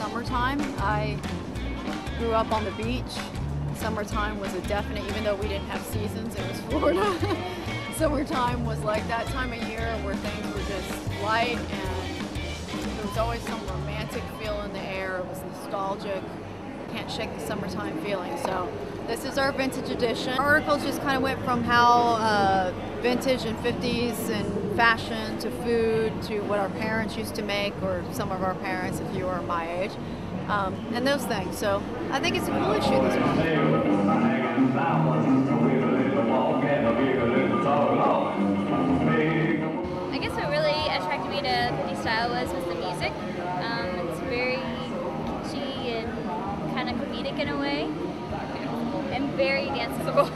summertime. I grew up on the beach. Summertime was a definite, even though we didn't have seasons, it was Florida. Summertime was like that time of year where things were just light and there was always some romantic feel in the air. It was nostalgic. Can't shake the summertime feeling. So this is our vintage edition. Our article just kind of went from how vintage and 50s and fashion to food to what our parents used to make, or some of our parents if you are my age, and those things. So I think it's a cool issue this month. I guess what really attracted me to 50 style was the music. It's very kitschy and kind of comedic in a way, and very danceable.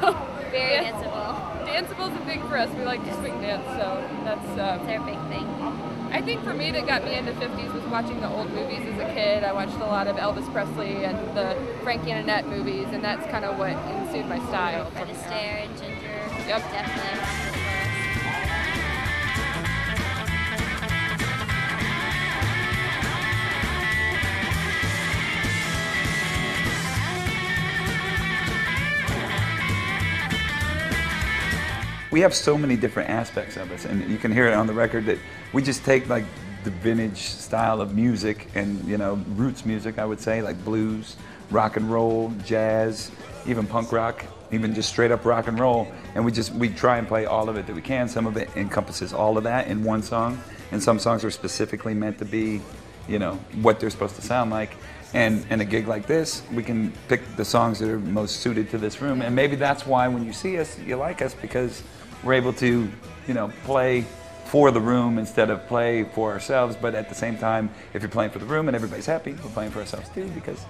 Very danceable. Danceable's a big for us. We like to swing dance, so that's our big thing. I think for me that got me into 50s was watching the old movies as a kid. I watched a lot of Elvis Presley and the Frankie and Annette movies, and that's kind of what ensued my style. Fred Astaire and Ginger. Yep. Definitely. We have so many different aspects of us, and you can hear it on the record that we just take like the vintage style of music and, you know, roots music, I would say, like blues, rock and roll, jazz, even punk rock, even just straight up rock and roll, and we try and play all of it that we can. Some of it encompasses all of that in one song, and some songs are specifically meant to be, you know, what they're supposed to sound like. And in a gig like this, we can pick the songs that are most suited to this room, and maybe that's why when you see us, you like us, because we're able to, you know, play for the room instead of play for ourselves. But at the same time, if you're playing for the room and everybody's happy, we're playing for ourselves too, because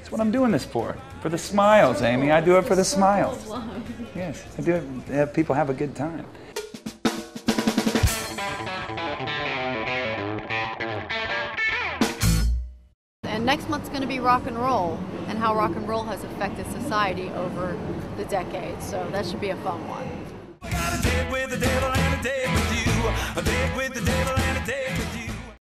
it's what I'm doing this for the smiles, Amy. I do it for the smiles. Yes, I do it to have people have a good time. And next month's going to be rock and roll, and how rock and roll has affected society over the decades. So that should be a fun one. I got a date with the devil and a date with you. A date with the devil and a date